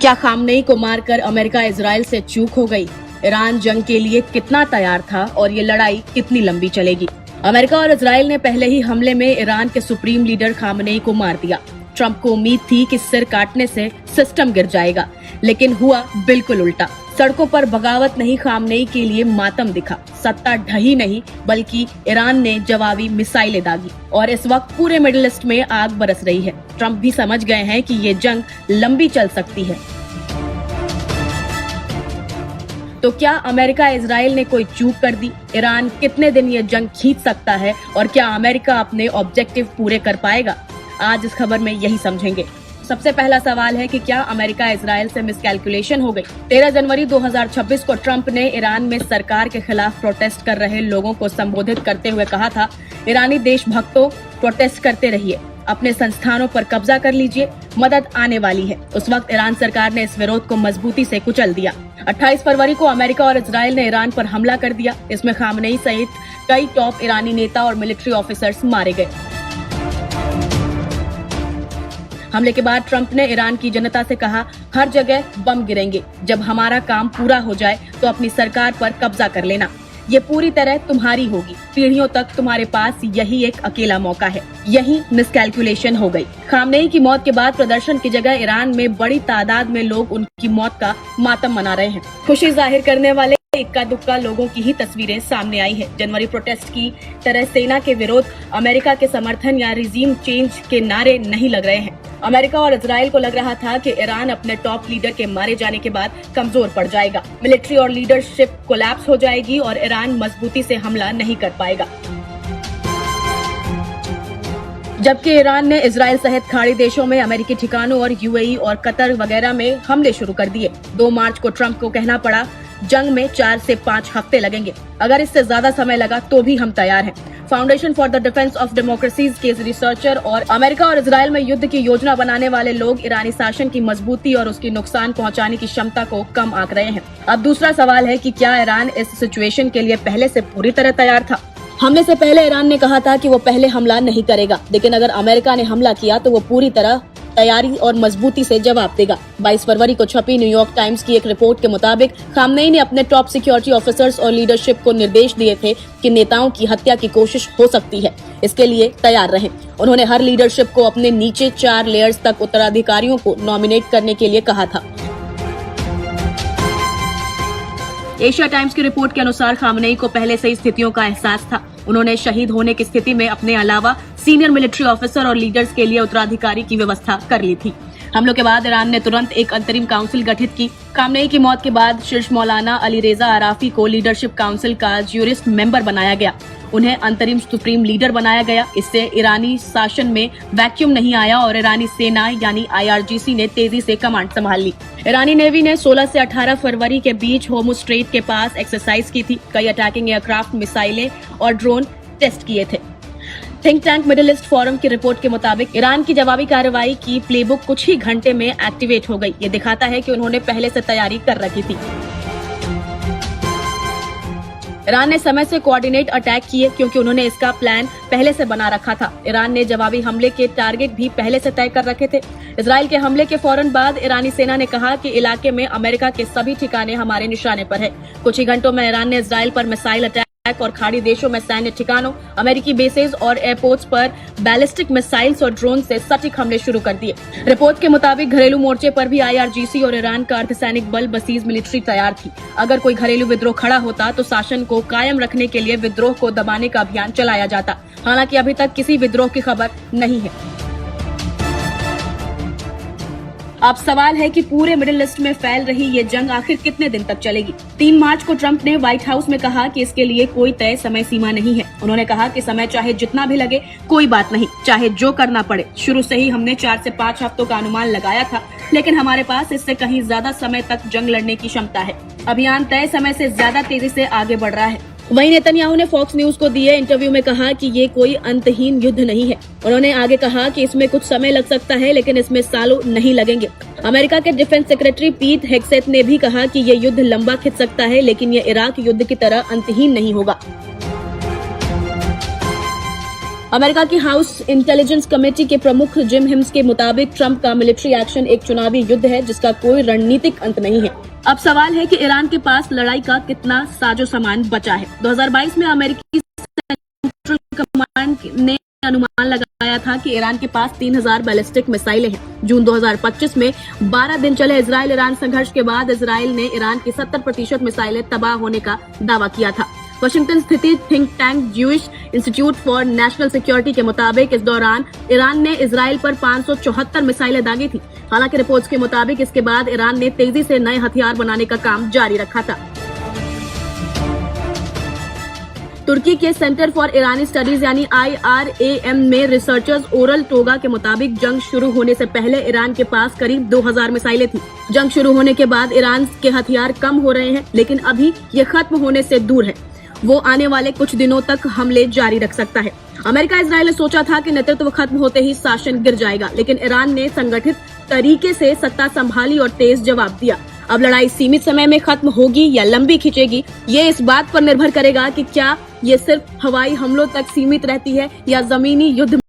क्या खामनेई को मारकर अमेरिका इजराइल से चूक हो गई? ईरान जंग के लिए कितना तैयार था और ये लड़ाई कितनी लंबी चलेगी? अमेरिका और इजराइल ने पहले ही हमले में ईरान के सुप्रीम लीडर खामनेई को मार दिया। ट्रंप को उम्मीद थी कि सिर काटने से सिस्टम गिर जाएगा, लेकिन हुआ बिल्कुल उल्टा। सड़कों पर बगावत नहीं, खामनेई के लिए मातम दिखा। सत्ता ढही नहीं, बल्कि ईरान ने जवाबी मिसाइलें दागी और इस वक्त पूरे मिडिल ईस्ट में आग बरस रही है। ट्रंप भी समझ गए हैं कि ये जंग लंबी चल सकती है। तो क्या अमेरिका इजराइल ने कोई चूक कर दी? ईरान कितने दिन ये जंग खींच सकता है और क्या अमेरिका अपने ऑब्जेक्टिव पूरे कर पाएगा? आज इस खबर में यही समझेंगे। सबसे पहला सवाल है कि क्या अमेरिका इजराइल से मिसकैलकुलेशन हो गई? 13 जनवरी 2026 को ट्रंप ने ईरान में सरकार के खिलाफ प्रोटेस्ट कर रहे लोगों को संबोधित करते हुए कहा था, ईरानी देशभक्तों, प्रोटेस्ट करते रहिए, अपने संस्थानों पर कब्जा कर लीजिए, मदद आने वाली है। उस वक्त ईरान सरकार ने इस विरोध को मजबूती से कुचल दिया। 28 फरवरी को अमेरिका और इजराइल ने ईरान पर हमला कर दिया। इसमें खामनेई सहित कई टॉप ईरानी नेता और मिलिट्री ऑफिसर्स मारे गए। हमले के बाद ट्रंप ने ईरान की जनता से कहा, हर जगह बम गिरेंगे, जब हमारा काम पूरा हो जाए तो अपनी सरकार पर कब्जा कर लेना, ये पूरी तरह तुम्हारी होगी, पीढ़ियों तक तुम्हारे पास यही एक अकेला मौका है। यही मिसकैलकुलेशन हो गई। खामनेई की मौत के बाद प्रदर्शन की जगह ईरान में बड़ी तादाद में लोग उनकी मौत का मातम मना रहे हैं। खुशी जाहिर करने वाले इक्का दुक्का लोगों की ही तस्वीरें सामने आई है। जनवरी प्रोटेस्ट की तरह सेना के विरोध, अमेरिका के समर्थन या रिजीम चेंज के नारे नहीं लग रहे हैं। अमेरिका और इजराइल को लग रहा था कि ईरान अपने टॉप लीडर के मारे जाने के बाद कमजोर पड़ जाएगा, मिलिट्री और लीडरशिप कोलैप्स हो जाएगी और ईरान मजबूती से हमला नहीं कर पाएगा। जबकि ईरान ने इजराइल सहित खाड़ी देशों में अमेरिकी ठिकानों और यूएई और कतर वगैरह में हमले शुरू कर दिए। 2 मार्च को ट्रंप को कहना पड़ा, जंग में 4 से 5 हफ्ते लगेंगे, अगर इससे ज्यादा समय लगा तो भी हम तैयार हैं। Foundation for the defence of democracies के रिसर्चर और अमेरिका और इजराइल में युद्ध की योजना बनाने वाले लोग ईरानी शासन की मजबूती और उसकी नुकसान पहुंचाने की क्षमता को कम आंक रहे हैं। अब दूसरा सवाल है कि क्या ईरान इस सिचुएशन के लिए पहले से पूरी तरह तैयार था? हमले से पहले ईरान ने कहा था कि वो पहले हमला नहीं करेगा, लेकिन अगर अमेरिका ने हमला किया तो वो पूरी तरह तैयारी और मजबूती से जवाब देगा। 22 फरवरी को छपी न्यूयॉर्क टाइम्स की एक रिपोर्ट के मुताबिक खामनेई ने अपने टॉप सिक्योरिटी ऑफिसर्स और लीडरशिप को निर्देश दिए थे कि नेताओं की हत्या की कोशिश हो सकती है, इसके लिए तैयार रहें। उन्होंने हर लीडरशिप को अपने नीचे 4 लेयर्स तक उत्तराधिकारियों को नॉमिनेट करने के लिए कहा था। एशिया टाइम्स की रिपोर्ट के अनुसार खामनेई को पहले से ही स्थितियों का एहसास था। उन्होंने शहीद होने की स्थिति में अपने अलावा सीनियर मिलिट्री ऑफिसर और लीडर्स के लिए उत्तराधिकारी की व्यवस्था कर ली थी। हमलों के बाद ईरान ने तुरंत एक अंतरिम काउंसिल गठित की। खामनेई की मौत के बाद शीर्ष मौलाना अली रेजा अराफी को लीडरशिप काउंसिल का ज्यूरिस्ट मेंबर बनाया गया। उन्हें अंतरिम सुप्रीम लीडर बनाया गया। इससे ईरानी शासन में वैक्यूम नहीं आया और ईरानी सेना यानी IRGC ने तेजी से कमांड संभाल ली। ईरानी नेवी ने 16 से 18 फरवरी के बीच होर्मुज स्ट्रेट के पास एक्सरसाइज की थी। कई अटैकिंग एयरक्राफ्ट, मिसाइलें और ड्रोन टेस्ट किए थे। Think tank middle east forum की रिपोर्ट के मुताबिक ईरान की जवाबी कार्रवाई की प्लेबुक कुछ ही घंटे में एक्टिवेट हो गई। ये दिखाता है कि उन्होंने पहले से तैयारी कर रखी थी। ईरान ने समय से कोऑर्डिनेट अटैक किए क्योंकि उन्होंने इसका प्लान पहले से बना रखा था। ईरान ने जवाबी हमले के टारगेट भी पहले से तय कर रखे थे। इजराइल के हमले के फौरन बाद ईरानी सेना ने कहा कि इलाके में अमेरिका के सभी ठिकाने हमारे निशाने पर है। कुछ ही घंटों में ईरान ने इजराइल पर मिसाइल अटैक और खाड़ी देशों में सैन्य ठिकानों, अमेरिकी बेसेस और एयरपोर्ट्स पर बैलिस्टिक मिसाइल्स और ड्रोन से सटीक हमले शुरू कर दिए। रिपोर्ट के मुताबिक घरेलू मोर्चे पर भी IRGC और ईरान का अर्धसैनिक बल बसीज मिलिट्री तैयार थी। अगर कोई घरेलू विद्रोह खड़ा होता तो शासन को कायम रखने के लिए विद्रोह को दबाने का अभियान चलाया जाता। हालांकि अभी तक किसी विद्रोह की खबर नहीं है। अब सवाल है कि पूरे मिडिल ईस्ट में फैल रही ये जंग आखिर कितने दिन तक चलेगी? 3 मार्च को ट्रंप ने व्हाइट हाउस में कहा कि इसके लिए कोई तय समय सीमा नहीं है। उन्होंने कहा कि समय चाहे जितना भी लगे कोई बात नहीं, चाहे जो करना पड़े। शुरू से ही हमने 4 से 5 हफ्तों का अनुमान लगाया था, लेकिन हमारे पास इससे कहीं ज्यादा समय तक जंग लड़ने की क्षमता है। अभियान तय समय से ज्यादा तेजी से आगे बढ़ रहा है। वहीं नेतन्याहू ने फॉक्स न्यूज को दिए इंटरव्यू में कहा कि ये कोई अंतहीन युद्ध नहीं है। उन्होंने आगे कहा कि इसमें कुछ समय लग सकता है, लेकिन इसमें सालों नहीं लगेंगे। अमेरिका के डिफेंस सेक्रेटरी पीट हेग्सेथ ने भी कहा कि ये युद्ध लंबा खिंच सकता है, लेकिन ये इराक युद्ध की तरह अंतहीन नहीं होगा। अमेरिका की हाउस इंटेलिजेंस कमेटी के प्रमुख जिम हिम्स के मुताबिक ट्रंप का मिलिट्री एक्शन एक चुनावी युद्ध है जिसका कोई रणनीतिक अंत नहीं है। अब सवाल है कि ईरान के पास लड़ाई का कितना साजो सामान बचा है। 2022 में अमेरिकी सेंट्रल कमांड ने अनुमान लगाया था कि ईरान के पास 3000 बैलिस्टिक मिसाइलें हैं। जून 2025 में 12 दिन चले इजराइल ईरान संघर्ष के बाद इजराइल ने ईरान की 70% मिसाइलें तबाह होने का दावा किया था। वाशिंगटन स्थित think tank Jewish institute for national security के मुताबिक इस दौरान ईरान ने इजराइल पर 574 मिसाइलें दागी थी। हालांकि रिपोर्ट्स के मुताबिक इसके बाद ईरान ने तेजी से नए हथियार बनाने का काम जारी रखा था। तुर्की के सेंटर फॉर ईरानी स्टडीज यानी IRAM में रिसर्चर्स ओरल टोगा के मुताबिक जंग शुरू होने से पहले ईरान के पास करीब 2000 मिसाइलें थी। जंग शुरू होने के बाद ईरान के हथियार कम हो रहे हैं, लेकिन अभी ये खत्म होने से दूर है। वो आने वाले कुछ दिनों तक हमले जारी रख सकता है। अमेरिका इजराइल ने सोचा था कि नेतृत्व खत्म होते ही शासन गिर जाएगा, लेकिन ईरान ने संगठित तरीके से सत्ता संभाली और तेज जवाब दिया। अब लड़ाई सीमित समय में खत्म होगी या लंबी खिंचेगी, ये इस बात पर निर्भर करेगा कि क्या ये सिर्फ हवाई हमलों तक सीमित रहती है या जमीनी युद्ध